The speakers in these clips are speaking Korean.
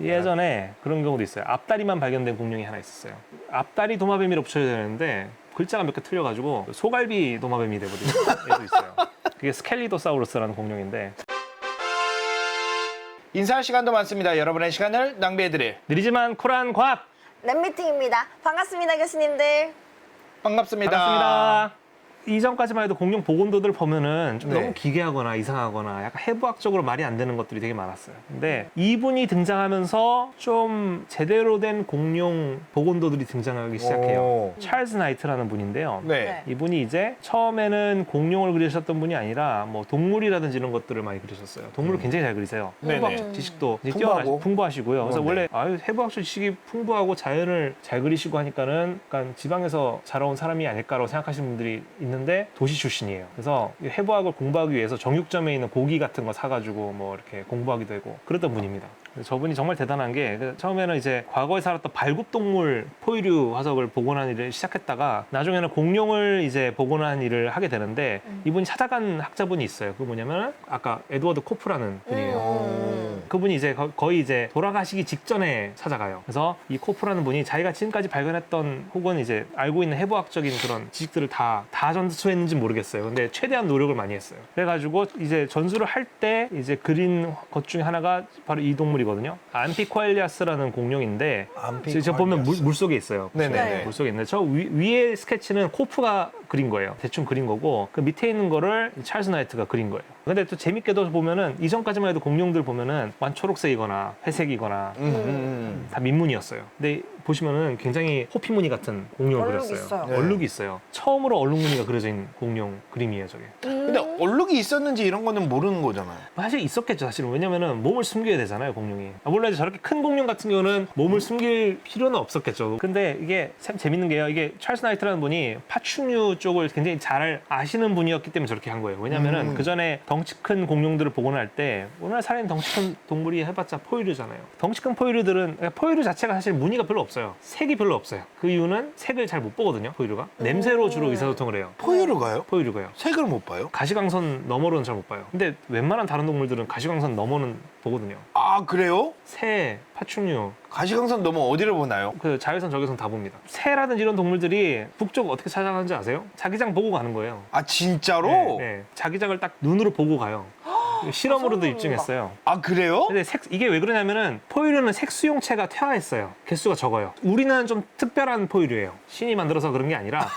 예전에 그런 경우도 있어요. 앞다리만 발견된 공룡이 하나 있었어요. 앞다리 도마뱀이라고 붙여야 되는데 글자가 몇 개 틀려가지고 소갈비 도마뱀이 돼버린 애도 있어요. 그게 스켈리도사우루스라는 공룡인데 인사할 시간도 많습니다. 여러분의 시간을 낭비해드릴 느리지만 쿨한 과학 랩미팅입니다. 반갑습니다, 교수님들. 반갑습니다. 반갑습니다. 이전까지만 해도 공룡 복원도들 보면은 좀 네. 너무 기괴하거나 이상하거나 약간 해부학적으로 말이 안 되는 것들이 되게 많았어요. 근데 이분이 등장하면서 좀 제대로 된 공룡 복원도들이 등장하기 시작해요. 오. 찰스 나이트라는 분인데요. 네. 이분이 이제 처음에는 공룡을 그리셨던 분이 아니라 뭐 동물이라든지 이런 것들을 많이 그리셨어요. 동물을 굉장히 잘 그리세요. 네네. 해부학적 지식도 풍부하고. 풍부하시고요. 그래서 네. 원래 해부학적 지식이 풍부하고 자연을 잘 그리시고 하니까는 약간 지방에서 자라온 사람이 아닐까라고 생각하시는 분들이 있는데 도시 출신이에요. 그래서 이 해부학을 공부하기 위해서 정육점에 있는 고기 같은 거 사가지고 뭐 이렇게 공부하기도 하고 그랬던 분입니다. 저분이 정말 대단한 게 처음에는 이제 과거에 살았던 발굽동물 포유류 화석을 복원하는 일을 시작했다가 나중에는 공룡을 이제 복원하는 일을 하게 되는데 이분이 찾아간 학자분이 있어요. 그 뭐냐면 아까 에드워드 코프라는 분이에요. 그분이 이제 거의 이제 돌아가시기 직전에 찾아가요. 그래서 이 코프라는 분이 자기가 지금까지 발견했던 혹은 이제 알고 있는 해부학적인 그런 지식들을 다 전수했는지 모르겠어요. 근데 최대한 노력을 많이 했어요. 그래가지고 이제 전수를 할 때 이제 그린 것 중에 하나가 바로 이 동물이거든요. 암피코엘리아스라는 공룡인데 지금 보면 물 속에 있어요. 네네. 물 속에 있는데 저 위에 스케치는 코프가 그린 거예요. 대충 그린 거고 그 밑에 있는 거를 찰스 나이트가 그린 거예요. 근데 또 재밌게도 보면은 이전까지만 해도 공룡들 보면은 완 초록색이거나 회색이거나 다 민무늬였어요. 근데 보시면은 굉장히 호피무늬 같은 공룡을 얼룩이 그렸어요. 있어요. 네. 얼룩이 있어요. 처음으로 얼룩무늬가 그려져 있는 공룡 그림이에요, 저게. 근데 얼룩이 있었는지 이런 거는 모르는 거잖아요. 사실 있었겠죠, 사실은. 왜냐면은 몸을 숨겨야 되잖아요, 공룡이. 물론 이제 저렇게 큰 공룡 같은 경우는 몸을 숨길 필요는 없었겠죠. 근데 이게 참 재밌는 게요. 이게 찰스 나이트라는 분이 파충류 쪽을 굉장히 잘 아시는 분이었기 때문에 저렇게 한 거예요. 왜냐면은 그 전에 덩치 큰 공룡들을 복원할 때 오늘날 살아있는 덩치 큰 동물이 해봤자 포유류잖아요. 덩치 큰 포유류들은 포유류 자체가 사실 무늬가 별로 없어요. 색이 별로 없어요. 그 이유는 색을 잘 못 보거든요, 포유류가. 냄새로 주로 의사소통을 해요. 포유류가요? 포유류가요. 색을 못 봐요? 가시광선 너머로는 잘 못 봐요. 근데 웬만한 다른 동물들은 가시광선 너머는 보거든요. 아, 그래요? 새, 파충류, 가시광선 너무 어디를 보나요? 그 자외선 적외선 다 봅니다. 새라든지 이런 동물들이 북쪽 어떻게 찾아가는지 아세요? 자기장 보고 가는 거예요. 아, 진짜로? 네. 자기장을 딱 눈으로 보고 가요. 실험으로도 처음 입증했어요. 아, 그래요? 근데 이게 왜 그러냐면은 포유류는 색수용체가 퇴화했어요. 개수가 적어요. 우리는 좀 특별한 포유류예요. 신이 만들어서 그런 게 아니라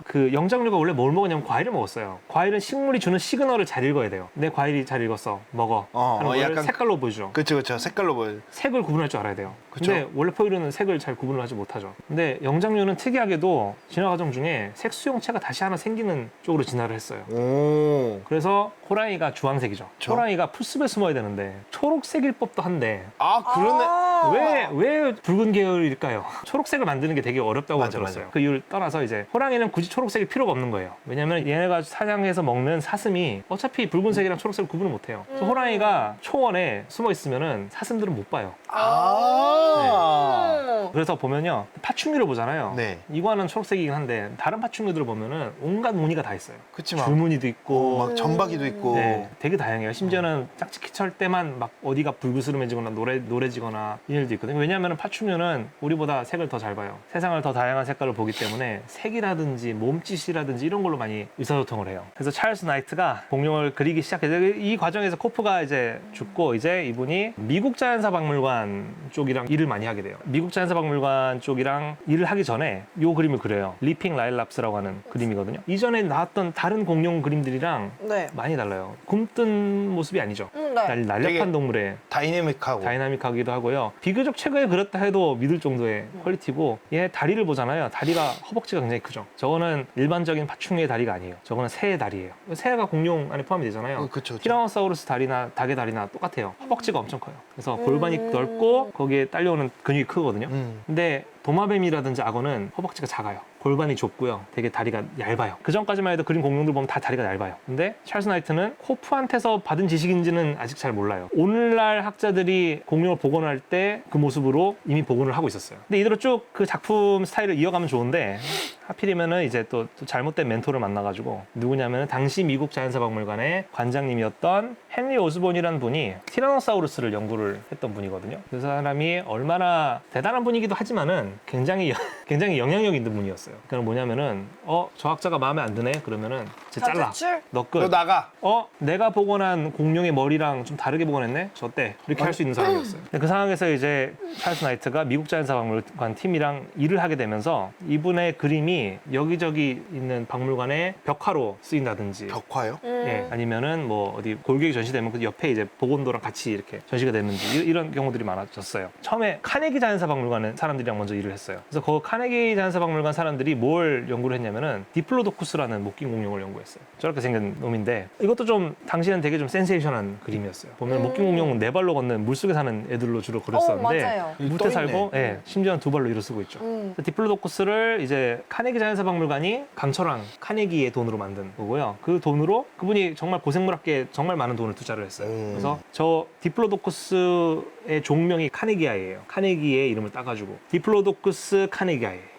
그 영장류가 원래 뭘 먹었냐면 과일을 먹었어요. 과일은 식물이 주는 시그널을 잘 읽어야 돼요. 내 과일이 잘 읽었어. 먹어. 하는 걸 약간 색깔로 보여주죠. 그쵸. 색깔로 보여요. 색을 구분할 줄 알아야 돼요. 그쵸. 근데 원래 포유류는 색을 잘 구분을 하지 못하죠. 근데 영장류는 특이하게도 진화 과정 중에 색 수용체가 다시 하나 생기는 쪽으로 진화를 했어요. 오. 그래서 호랑이가 주황색이죠. 그쵸. 호랑이가 풀숲에 숨어야 되는데 초록색일 법도 한데 아, 그러네. 왜 붉은 계열일까요? 초록색을 만드는 게 되게 어렵다고 맞아, 들었어요. 맞아. 그 이유를 떠나서 이제 호랑이는 굳이 초록색일 필요가 없는 거예요. 왜냐면 얘네가 사냥해서 먹는 사슴이 어차피 붉은색이랑 초록색을 구분을 못해요. 그래서 호랑이가 초원에 숨어 있으면은 사슴들은 못 봐요. 아. 그래서 보면요, 파충류를 보잖아요. 네. 이거는 초록색이긴 한데 다른 파충류들을 보면은 온갖 무늬가 다 있어요. 그치, 막. 줄무늬도 있고 막 전박이도 있고. 네, 되게 다양해요. 심지어는 짝짓기철 때만 막 어디가 불그스름해지거나 노래지거나 이런 일도 있거든요. 왜냐하면 파충류는 우리보다 색을 더 잘 봐요. 세상을 더 다양한 색깔을 보기 때문에 색이라든지 몸짓이라든지 이런 걸로 많이 의사소통을 해요. 그래서 찰스 나이트가 공룡을 그리기 시작해서 이 과정에서 코프가 이제 죽고 이제 이분이 미국 자연사박물관 쪽이랑 일을 많이 하게 돼요. 미국 자연사박물관 쪽이랑 일을 하기 전에 이 그림을 그려요. 리핑 라일랍스라고 하는 그림이거든요. 이전에 나왔던 다른 공룡 그림들이랑 네. 많이 달라요. 굼뜬 모습이 아니죠. 네. 날렵한 되게 동물의 다이내믹하고. 다이나믹하기도 하고요. 비교적 최근에 그렸다 해도 믿을 정도의 퀄리티고 얘 다리를 보잖아요. 다리가 허벅지가 굉장히 크죠. 저거는 일반적인 파충류의 다리가 아니에요. 저거는 새의 다리예요. 새가 공룡 안에 포함이 되잖아요. 그쵸. 티라노사우루스 다리나 닭의 다리나 똑같아요. 허벅지가 엄청 커요. 그래서 골반이 넓고 거기에 딸려오는 근육이 크거든요. 근데 도마뱀이라든지 악어는 허벅지가 작아요. 골반이 좁고요. 되게 다리가 얇아요. 그 전까지만 해도 그린 공룡들 보면 다 다리가 얇아요. 근데 찰스 나이트는 호프한테서 받은 지식인지는 아직 잘 몰라요. 오늘날 학자들이 공룡을 복원할 때 그 모습으로 이미 복원을 하고 있었어요. 근데 이대로 쭉 그 작품 스타일을 이어가면 좋은데 하필이면은 이제 또 잘못된 멘토를 만나가지고 누구냐면은 당시 미국 자연사박물관의 관장님이었던 헨리 오즈본이라는 분이 티라노사우루스를 연구를 했던 분이거든요. 그 사람이 얼마나 대단한 분이기도 하지만은 굉장히 영향력 있는 분이었어요. 그건 뭐냐면은 저 학자가 마음에 안 드네 그러면은 쟤 잘라. 자제출? 너 너 끝. 나가. 내가 복원한 공룡의 머리랑 좀 다르게 복원했네? 저때 이렇게 할 수 있는 사람이었어요. 근데 그 상황에서 이제 찰스 나이트가 미국 자연사박물관 팀이랑 일을 하게 되면서 이분의 그림이 여기저기 있는 박물관의 벽화로 쓰인다든지 벽화요? 예, 아니면은 뭐 어디 골격이 전시되면 그 옆에 이제 복원도랑 같이 이렇게 전시가 되는지 이런 경우들이 많아졌어요. 처음에 카네기 자연사박물관의 사람들이랑 먼저 일을 했어요. 그래서 그 카네기 자연사박물관 사람들이 뭘 연구를 했냐면은 디플로도쿠스라는 목긴 공룡을 연구했어요. 저렇게 생긴 놈인데 이것도 좀 당시에는 되게 좀 센세이션한 그림이었어요. 보면 목긴 공룡은 네 발로 걷는 물속에 사는 애들로 주로 그렸었는데 맞아요. 물에 떠 있네. 살고 예, 심지어는 두 발로 일을 쓰고 있죠. 디플로도쿠스를 이제 카네기 자연사박물관이 강철왕 카네기의 돈으로 만든 거고요. 그 돈으로 그분이 정말 고생물학계에 정말 많은 돈을 투자를 했어요. 그래서 저 디플로도쿠스의 종명이 카네기아예요. 카네기의 이름을 따가지고 디플로도쿠스 카네기아예요.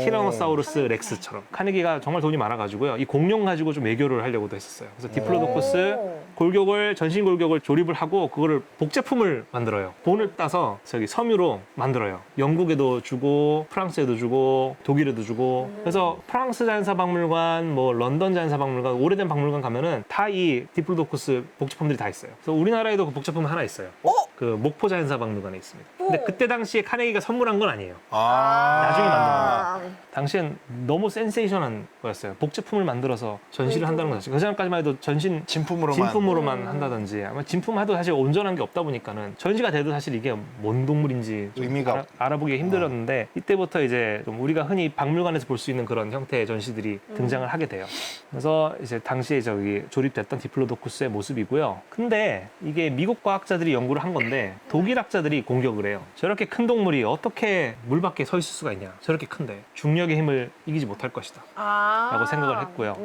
티라노사우루스 렉스처럼 카네기가 정말 돈이 많아가지고요. 이 공룡 가지고 좀 외교를 하려고도 했었어요. 그래서 디플로도쿠스 골격을 전신 골격을 조립을 하고 그거를 복제품을 만들어요. 돈을 따서 저기 섬유로 만들어요. 영국에도 주고 프랑스에도 주고 독일에도 주고 그래서 프랑스 자연사박물관 뭐 런던 자연사박물관 오래된 박물관 가면은 다 이 디플로도쿠스 복제품들이 다 있어요. 그래서 우리나라에도 그 복제품 하나 있어요. 그 목포 자연사박물관에 있습니다. 근데 그때 당시에 카네기가 선물한 건 아니에요. 나중에 만든 겁니다. 당시엔 너무 센세이션한 거였어요. 복제품을 만들어서 전시를 한다는 거죠. 그 전까지만 해도 진품으로만 한다든지 아마 진품하도 사실 온전한 게 없다 보니까는 전시가 돼도 사실 이게 뭔 동물인지 좀 의미가 알아보기 힘들었는데 이때부터 이제 좀 우리가 흔히 박물관에서 볼 수 있는 그런 형태의 전시들이 등장을 하게 돼요. 그래서 이제 당시에 저기 조립됐던 디플로도쿠스의 모습이고요. 근데 이게 미국 과학자들이 연구를 한 건데 독일 학자들이 공격을 해요. 저렇게 큰 동물이 어떻게 물 밖에 서 있을 수가 있냐. 저렇게 큰데 중력의 힘을 이기지 못할 것이다. 라고 생각을 했고요.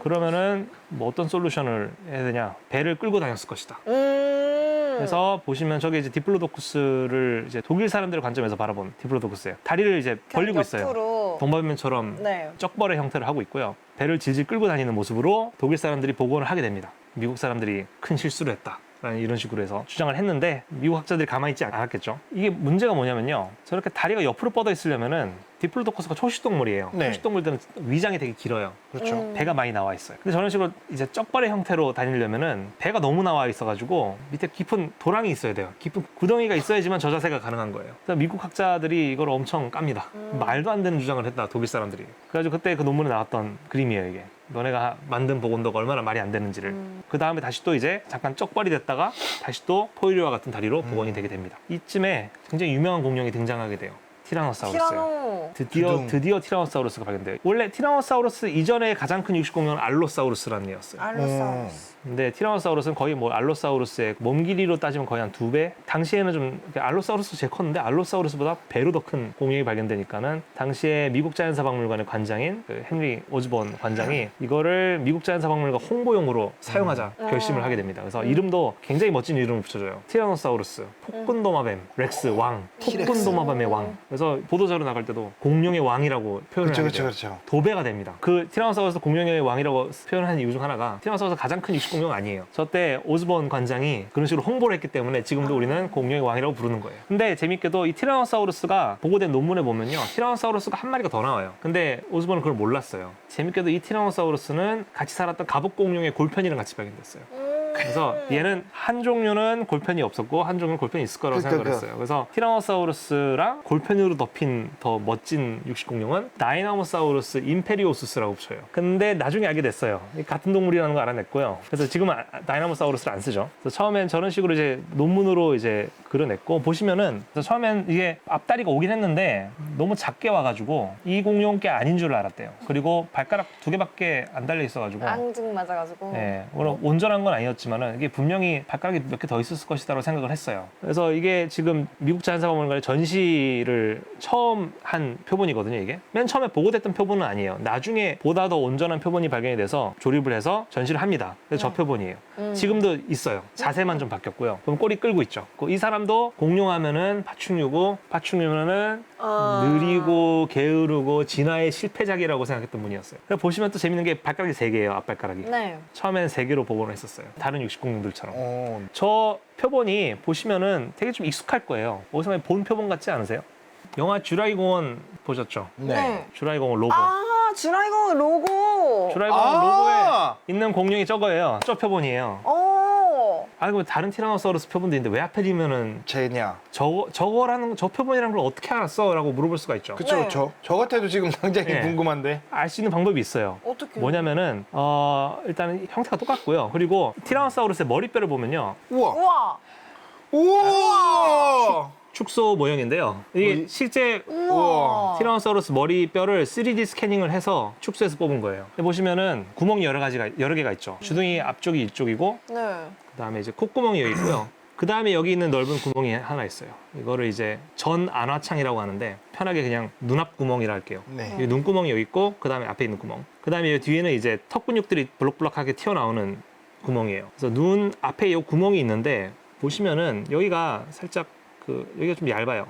그러면은 뭐 어떤 솔루션을 해야 되냐. 배를 끌고 다녔을 것이다. 그래서 보시면 저게 이제 디플로도쿠스를 이제 독일 사람들의 관점에서 바라본 디플로도쿠스예요. 다리를 이제 벌리고 있어요. 옆으로. 동방면처럼 네. 쩍벌의 형태를 하고 있고요. 배를 질질 끌고 다니는 모습으로 독일 사람들이 복원을 하게 됩니다. 미국 사람들이 큰 실수를 했다. 라는 이런 식으로 해서 주장을 했는데 미국 학자들이 가만히 있지 않았겠죠. 이게 문제가 뭐냐면요. 저렇게 다리가 옆으로 뻗어 있으려면은 디플로도쿠스가 초식동물이에요. 네. 초식동물들은 위장이 되게 길어요. 그렇죠. 배가 많이 나와 있어요. 근데 저런 식으로 이제 쩍벌의 형태로 다니려면은 배가 너무 나와 있어가지고 밑에 깊은 도랑이 있어야 돼요. 깊은 구덩이가 있어야지만 저 자세가 가능한 거예요. 그래서 미국 학자들이 이걸 엄청 깝니다. 말도 안 되는 주장을 했다, 독일 사람들이. 그래가지고 그때 그 논문에 나왔던 그림이에요, 이게. 너네가 만든 복원도가 얼마나 말이 안 되는지를. 그 다음에 다시 또 이제 잠깐 쩍벌이 됐다가 다시 또 포유류와 같은 다리로 복원이 되게 됩니다. 이쯤에 굉장히 유명한 공룡이 등장하게 돼요. 티라노사우루스예요. 드디어 티라노사우루스가 발견돼요. 원래 티라노사우루스 이전에 가장 큰 육식공룡은 알로사우루스라는 애였어요. 알로사우루스. 근데 티라노사우루스는 거의 뭐 알로사우루스의 몸 길이로 따지면 거의 한 2배? 당시에는 좀 알로사우루스 제일 컸는데 알로사우루스보다 배로 더 큰 공룡이 발견되니까는 당시에 미국 자연사박물관의 관장인 그 헨리 오즈본 관장이 이거를 미국 자연사박물관 홍보용으로 사용하자 결심을 하게 됩니다. 그래서 이름도 굉장히 멋진 이름을 붙여줘요. 티라노사우루스, 폭군도마뱀, 렉스, 왕, 폭군도마뱀의 왕. 그래서 보도자료 나갈 때도 공룡의 왕이라고 표현을 하게 돼요. 그렇죠. 도배가 됩니다. 그 티라노사우루스 공룡의 왕이라고 표현한 이유 중 하나가 티라노사우루스 가장 큰 육식공룡은 아니에요. 저때 오즈본 관장이 그런 식으로 홍보를 했기 때문에 지금도 우리는 공룡의 왕이라고 부르는 거예요. 근데 재밌게도 이 티라노사우루스가 보고된 논문에 보면요. 티라노사우루스가 한 마리가 더 나와요. 근데 오즈본은 그걸 몰랐어요. 재밌게도 이 티라노사우루스는 같이 살았던 갑옷공룡의 골편이랑 같이 발견됐어요. 그래서 얘는 한 종류는 골편이 없었고 한 종류는 골편이 있을 거라고 생각을 했어요. 그래서 티라노사우루스랑 골편으로 덮인 더 멋진 육식공룡은 다이나모사우루스 임페리오수스라고 붙여요. 근데 나중에 알게 됐어요. 같은 동물이라는 걸 알아냈고요. 그래서 지금은 다이나모사우루스를 안 쓰죠. 그래서 처음엔 저런 식으로 이제 논문으로 이제 그려냈고 보시면은 그래서 처음엔 이게 앞다리가 오긴 했는데 너무 작게 와가지고 이 공룡 게 아닌 줄 알았대요. 그리고 발가락 2개밖에 안 달려 있어가지고 앙증 맞아가지고. 네, 물론 온전한 건 아니었지만 없지만은 이게 분명히 발가락이 몇 개 더 있었을 것이다라고 생각을 했어요. 그래서 이게 지금 미국 자연사박물관의 전시를 처음 한 표본이거든요. 이게 맨 처음에 보고됐던 표본은 아니에요. 나중에 보다 더 온전한 표본이 발견이 돼서 조립을 해서 전시를 합니다. 그래서 저 표본이에요. 지금도 있어요. 자세만 좀 바뀌었고요. 그럼 꼬리 끌고 있죠. 이 사람도 공룡하면은 파충류고 파충류면은 느리고 게으르고 진화의 실패작이라고 생각했던 분이었어요. 그래서 보시면 또 재밌는 게 발가락이 3개예요. 앞발가락이. 네. 처음에는 3개로 복원을 했었어요. 다른 육식공룡들처럼. 어. 저 표본이 보시면은 되게 좀 익숙할 거예요. 어디서 많이 본 표본 같지 않으세요? 영화 쥬라기 공원 보셨죠? 네. 쥬라기 공원 로고. 주라이거 로고. 쥬라기 공원 로고에 있는 공룡이 저거예요. 저 표본이에요. 아니, 다른 티라노사우루스 표본도 있는데 왜 하필이면은 쟤냐. 저거라는 저 표본이라는 걸 어떻게 알았어? 라고 물어볼 수가 있죠. 그쵸, 네. 그쵸. 저 같아도 지금 당장이 네. 궁금한데. 알 수 있는 방법이 있어요. 어떻게? 뭐냐면은 일단은 형태가 똑같고요. 그리고 티라노사우루스의 머리뼈를 보면요. 우와. 우와. 우와. 축소 모형인데요. 이게 실제 우와. 티라노사우루스 머리뼈를 3D 스캐닝을 해서 축소해서 뽑은 거예요. 근데 보시면은 구멍이 여러 개가 있죠. 주둥이 앞쪽이 이쪽이고 네. 그다음에 이제 콧구멍이 여기 있고요. 그다음에 여기 있는 넓은 구멍이 하나 있어요. 이거를 이제 전 안화창이라고 하는데 편하게 그냥 눈앞 구멍이라 할게요. 네. 이 눈구멍이 여기 있고 그다음에 앞에 있는 구멍. 그다음에 이 뒤에는 이제 턱 근육들이 블록블록하게 튀어나오는 구멍이에요. 그래서 눈 앞에 이 구멍이 있는데 보시면은 여기가 살짝 여기가 좀 얇아요.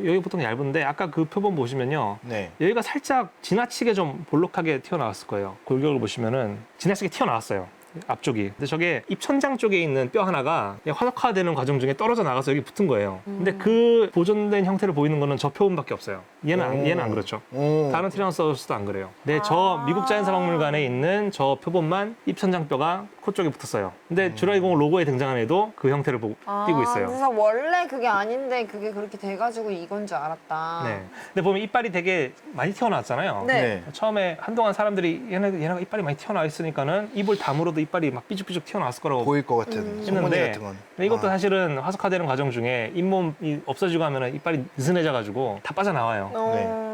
여기 보통 얇은데 아까 그 표본 보시면요. 네. 여기가 살짝 지나치게 좀 볼록하게 튀어나왔을 거예요. 골격을 보시면은 지나치게 튀어나왔어요. 앞쪽이. 근데 저게 입천장 쪽에 있는 뼈 하나가 화석화되는 과정 중에 떨어져 나가서 여기 붙은 거예요. 근데 그 보존된 형태를 보이는 거는 저 표본밖에 없어요. 얘는 안 그렇죠. 다른 티라노사우루스도 안 그래요. 근데 저 미국 자연사박물관에 있는 저 표본만 입천장 뼈가 코 쪽에 붙었어요. 근데 쥬라기 공원 로고에 등장한 애도 그 형태를 띄고 있어요. 그래서 원래 그게 아닌데 그게 그렇게 돼가지고 이건 줄 알았다. 네. 근데 보면 이빨이 되게 많이 튀어나왔잖아요. 네. 처음에 한동안 사람들이 얘네가 이빨이 많이 튀어나와 있으니까는 입을 다물어도 이빨이 막 삐죽삐죽 튀어나왔을 거라고 보일 것 같은 소문이 했는데 같은 건. 근데 이것도 사실은 화석화되는 과정 중에 잇몸이 없어지고 하면 이빨이 느슨해져가지고 다 빠져나와요.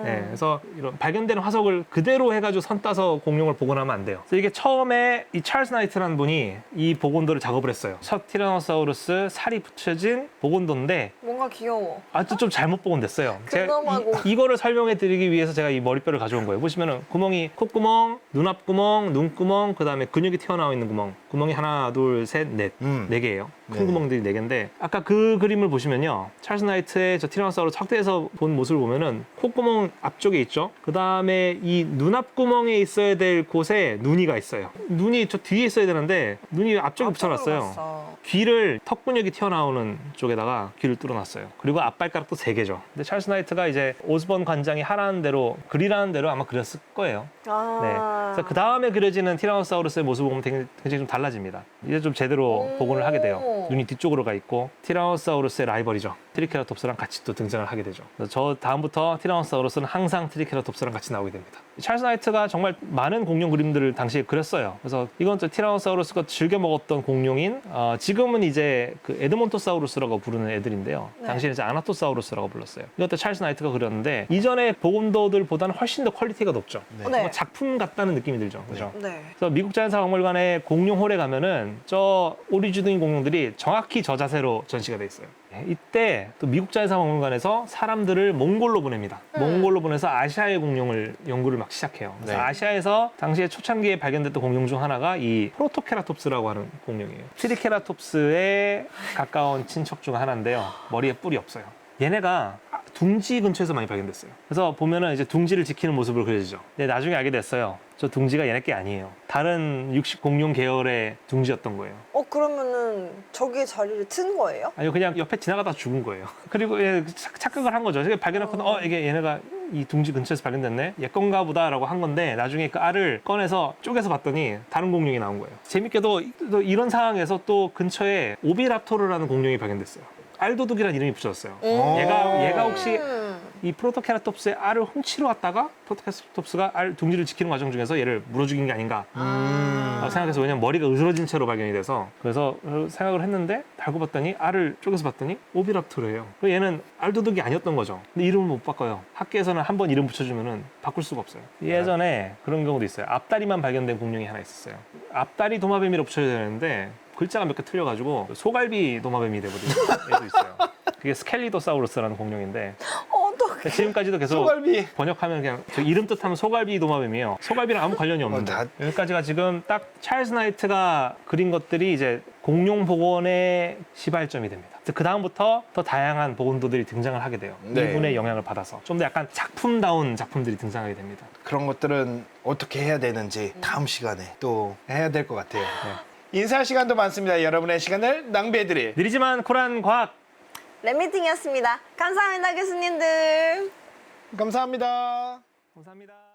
네, 그래서 이런 발견된 화석을 그대로 해가지고 선 따서 공룡을 복원하면 안 돼요. 그래서 이게 처음에 이 찰스 나이트라는 분이 이 복원도를 작업을 했어요. 첫 티라노사우루스 살이 붙여진 복원도인데 뭔가 귀여워. 아주 좀 잘못 복원됐어요. 근엄하고. 이거를 설명해 드리기 위해서 제가 이 머리뼈를 가져온 거예요. 보시면은 구멍이 콧구멍, 눈앞구멍, 눈구멍, 그 다음에 근육이 튀어나와 있는 구멍. 구멍이 하나, 둘, 셋, 넷. 네 개예요. 큰 네. 구멍들이 네 개인데 아까 그 그림을 보시면요. 찰스 나이트의 저 티라노사우루스 확대해서 본 모습을 보면은 콧구멍 앞쪽에 있죠. 그 다음에 이 눈앞구멍에 있어야 될 곳에 눈이가 있어요. 눈이 저 뒤에 있어야 되는데 눈이 앞쪽에 붙여놨어요. 귀를 턱 근육이 튀어나오는 쪽에다가 귀를 뚫어놨어요. 그리고 앞발가락도 3개죠. 근데 찰스 나이트가 이제 오스본 관장이 하라는 대로 그리라는 대로 아마 그렸을 거예요. 네. 그래서 그 다음에 그려지는 티라노사우루스의 모습을 보면 굉장히 좀 달라집니다. 이제 좀 제대로 복원을 하게 돼요. 눈이 뒤쪽으로 가 있고 티라노사우루스의 라이벌이죠. 트리케라톱스랑 같이 또 등장을 하게 되죠. 그래서 저 다음부터 티라노사우루스는 항상 트리케라톱스랑 같이 나오게 됩니다. 찰스 나이트가 정말 많은 공룡 그림들을 당시에 그렸어요. 그래서 이건 또 티라노사우루스가 즐겨 먹었던 공룡인 지금은 이제 그 에드몬토사우루스라고 부르는 애들인데요. 네. 당시에는 이제 아나토사우루스라고 불렀어요. 이것도 찰스 나이트가 그렸는데 이전의 복원도들보다는 훨씬 더 퀄리티가 높죠. 네. 네. 뭔가 작품 같다는 느낌이 들죠. 그죠? 네. 그래서 미국 자연사박물관의 공룡홀에 가면은 저 오리주둥이 공룡들이 정확히 저 자세로 전시가 돼 있어요. 이때 또 미국 자연사박물관에서 사람들을 몽골로 보냅니다. 몽골로 보내서 아시아의 공룡을 연구를 막 시작해요. 그래서 네. 아시아에서 당시에 초창기에 발견됐던 공룡 중 하나가 이 프로토케라톱스라고 하는 공룡이에요. 트리케라톱스에 가까운 친척 중 하나인데요. 머리에 뿔이 없어요. 얘네가 둥지 근처에서 많이 발견됐어요. 그래서 보면은 이제 둥지를 지키는 모습으로 그려지죠. 근데 나중에 알게 됐어요. 저 둥지가 얘네 게 아니에요. 다른 육식 공룡 계열의 둥지였던 거예요. 그러면은 저기에 자리를 튼 거예요? 아니요, 그냥 옆에 지나가다 죽은 거예요. 그리고 착각을 한 거죠. 발견했거든. 이게 얘네가 이 둥지 근처에서 발견됐네. 얘 건가 보다라고 한 건데 나중에 그 알을 꺼내서 쪼개서 봤더니 다른 공룡이 나온 거예요. 재밌게도 또 이런 상황에서 또 근처에 오비랍토르라는 공룡이 발견됐어요. 알도둑이라는 이름이 붙여졌어요. 얘가 혹시 이 프로토케라톱스의 알을 훔치러 왔다가 프로토케라톱스가 알 둥지를 지키는 과정 중에서 얘를 물어 죽인 게 아닌가 생각해서, 왜냐면 머리가 으스러진 채로 발견이 돼서, 그래서 생각을 했는데 달고 봤더니 알을 쪼개서 봤더니 오비랍토르예요. 얘는 알도둑이 아니었던 거죠. 근데 이름을 못 바꿔요. 학계에서는 한 번 이름 붙여주면은 바꿀 수가 없어요. 예전에 그런 경우도 있어요. 앞다리만 발견된 공룡이 하나 있었어요. 앞다리 도마뱀이라고 붙여야 되는데 글자가 몇 개 틀려가지고 소갈비 도마뱀이 돼버린 애도 있어요. 그게 스켈리도사우루스라는 공룡인데 어떡해. 지금까지도 계속 소갈비. 번역하면 그냥 저 이름 뜻하면 소갈비 도마뱀이에요. 소갈비랑 아무 관련이 없는데 다- 여기까지가 지금 딱 찰스 나이트가 그린 것들이 이제 공룡 복원의 시발점이 됩니다. 그 다음부터 더 다양한 복원도들이 등장을 하게 돼요. 네. 이분의 영향을 받아서 좀 더 약간 작품다운 작품들이 등장하게 됩니다. 그런 것들은 어떻게 해야 되는지 다음 시간에 또 해야 될 것 같아요. 인사할 시간도 많습니다. 여러분의 시간을 낭비해드릴 느리지만 쿨한 과학 랩미팅이었습니다. 감사합니다, 교수님들. 감사합니다. 감사합니다.